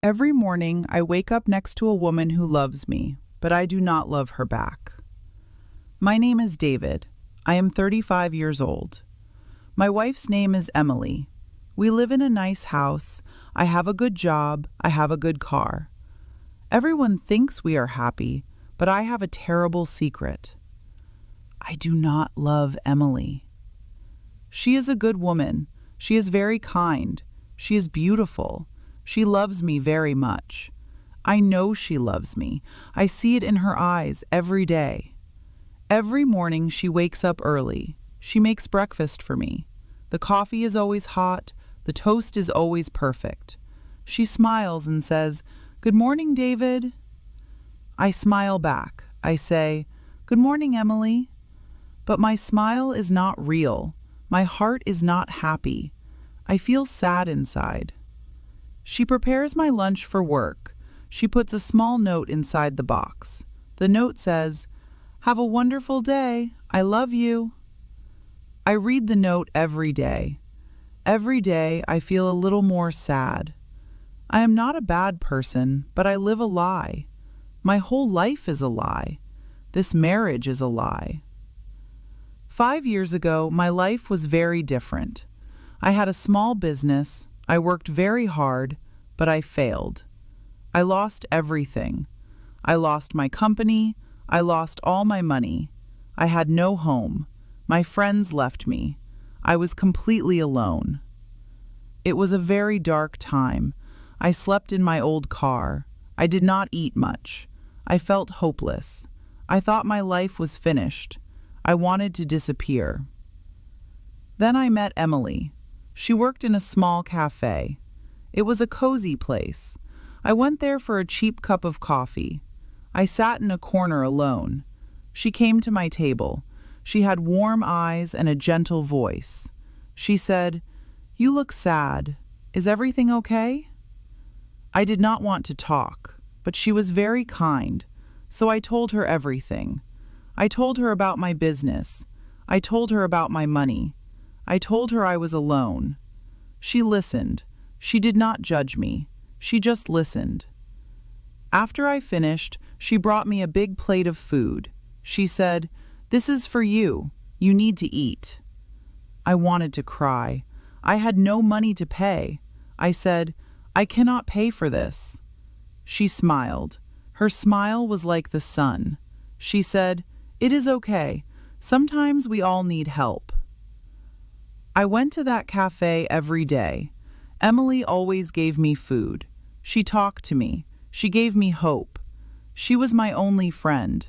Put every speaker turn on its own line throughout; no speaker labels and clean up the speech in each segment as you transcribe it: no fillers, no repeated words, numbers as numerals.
Every morning, I wake up next to a woman who loves me, but I do not love her back. My name is David. I am 35 years old. My wife's name is Emily. We live in a nice house. I have a good job. I have a good car. Everyone thinks we are happy, but I have a terrible secret. I do not love Emily. She is a good woman. She is very kind. She is beautiful. She loves me very much. I know she loves me. I see it in her eyes every day. Every morning she wakes up early. She makes breakfast for me. The coffee is always hot. The toast is always perfect. She smiles and says, "Good morning, David." I smile back. I say, "Good morning, Emily." But my smile is not real. My heart is not happy. I feel sad inside. She prepares my lunch for work. She puts a small note inside the box. The note says, "Have a wonderful day. I love you." I read the note every day. Every day I feel a little more sad. I am not a bad person, but I live a lie. My whole life is a lie. This marriage is a lie. 5 years ago, my life was very different. I had a small business. I worked very hard, but I failed. I lost everything. I lost my company. I lost all my money. I had no home. My friends left me. I was completely alone. It was a very dark time. I slept in my old car. I did not eat much. I felt hopeless. I thought my life was finished. I wanted to disappear. Then I met Emily. She worked in a small cafe. It was a cozy place. I went there for a cheap cup of coffee. I sat in a corner alone. She came to my table. She had warm eyes and a gentle voice. She said, "You look sad. Is everything okay?" I did not want to talk, but she was very kind, so I told her everything. I told her about my business. I told her about my money. I told her I was alone. She listened. She did not judge me. She just listened. After I finished, she brought me a big plate of food. She said, "This is for you. You need to eat." I wanted to cry. I had no money to pay. I said, "I cannot pay for this." She smiled. Her smile was like the sun. She said, "It is okay. Sometimes we all need help." I went to that cafe every day. Emily always gave me food. She talked to me. She gave me hope. She was my only friend.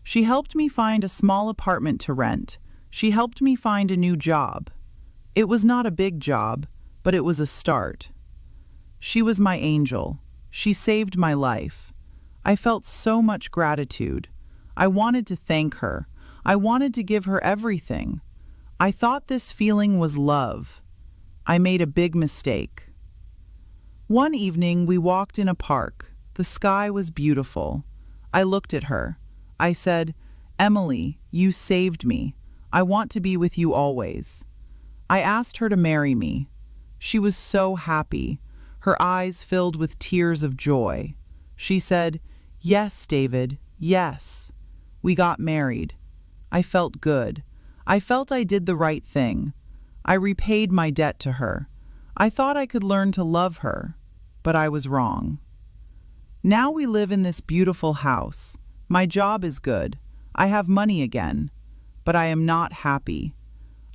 She helped me find a small apartment to rent. She helped me find a new job. It was not a big job, but it was a start. She was my angel. She saved my life. I felt so much gratitude. I wanted to thank her. I wanted to give her everything. I thought this feeling was love. I made a big mistake. One evening we walked in a park. The sky was beautiful. I looked at her. I said, "Emily, you saved me. I want to be with you always." I asked her to marry me. She was so happy. Her eyes filled with tears of joy. She said, "Yes, David, yes." We got married. I felt good. I felt I did the right thing. I repaid my debt to her. I thought I could learn to love her, but I was wrong. Now we live in this beautiful house. My job is good. I have money again, but I am not happy.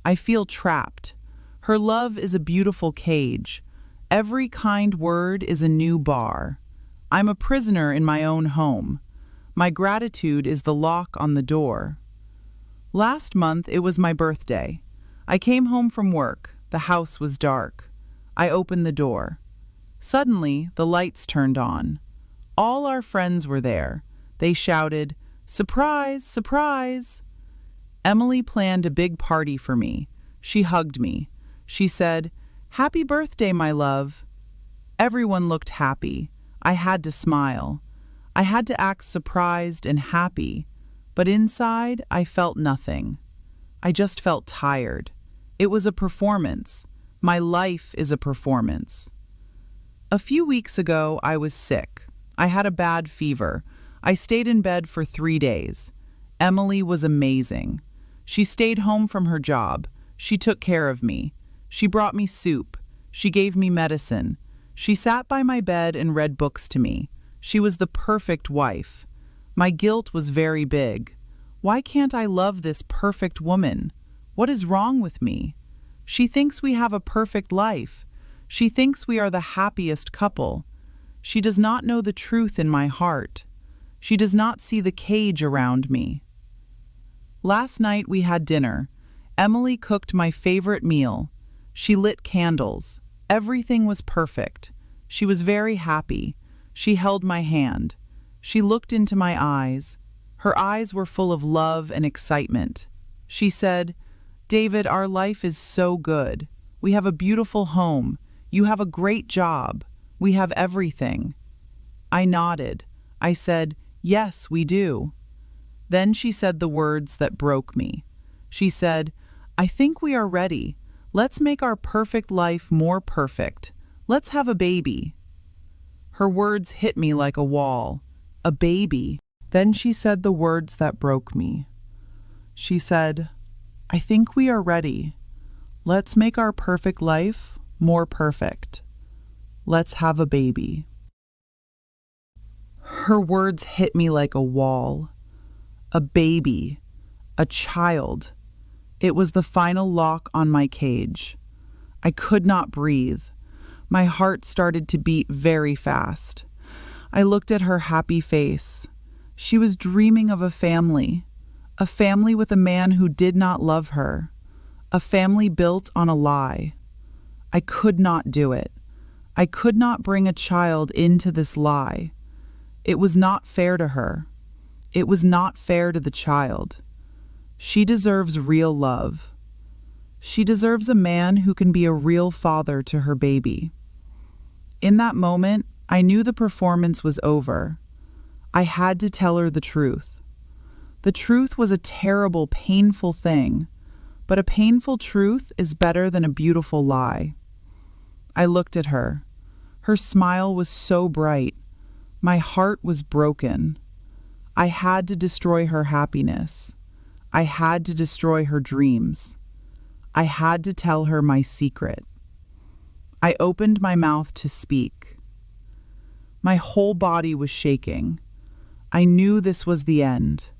I feel trapped. Her love is a beautiful cage. Every kind word is a new bar. I'm a prisoner in my own home. My gratitude is the lock on the door. Last month it was my birthday. I came home from work. The house was dark. I opened the door. Suddenly, the lights turned on. All our friends were there. They shouted, "Surprise! Surprise!" Emily planned a big party for me. She hugged me. She said, "Happy birthday, my love." Everyone looked happy. I had to smile. I had to act surprised and happy, but inside I felt nothing. I just felt tired. It was a performance. My life is a performance. A few weeks ago, I was sick. I had a bad fever. I stayed in bed for 3 days. Emily was amazing. She stayed home from her job. She took care of me. She brought me soup. She gave me medicine. She sat by my bed and read books to me. She was the perfect wife. My guilt was very big. Why can't I love this perfect woman? What is wrong with me? She thinks we have a perfect life. She thinks we are the happiest couple. She does not know the truth in my heart. She does not see the cage around me. Last night we had dinner. Emily cooked my favorite meal. She lit candles. Everything was perfect. She was very happy. She held my hand. She looked into my eyes. Her eyes were full of love and excitement. She said, "David, our life is so good. We have a beautiful home. You have a great job. We have everything." I nodded. I said, "Yes, we do." Then she said the words that broke me. She said, "I think we are ready. Let's make our perfect life more perfect. Let's have a baby." Her words hit me like a wall. A baby. Then she said the words that broke me. She said, "I think we are ready. Let's make our perfect life more perfect. Let's have a baby." Her words hit me like a wall. A baby. A child. It was the final lock on my cage. I could not breathe. My heart started to beat very fast. I looked at her happy face. She was dreaming of a family with a man who did not love her, a family built on a lie. I could not do it. I could not bring a child into this lie. It was not fair to her. It was not fair to the child. She deserves real love. She deserves a man who can be a real father to her baby. In that moment, I knew the performance was over. I had to tell her the truth. The truth was a terrible, painful thing, but a painful truth is better than a beautiful lie. I looked at her. Her smile was so bright. My heart was broken. I had to destroy her happiness. I had to destroy her dreams. I had to tell her my secret. I opened my mouth to speak. My whole body was shaking. I knew this was the end.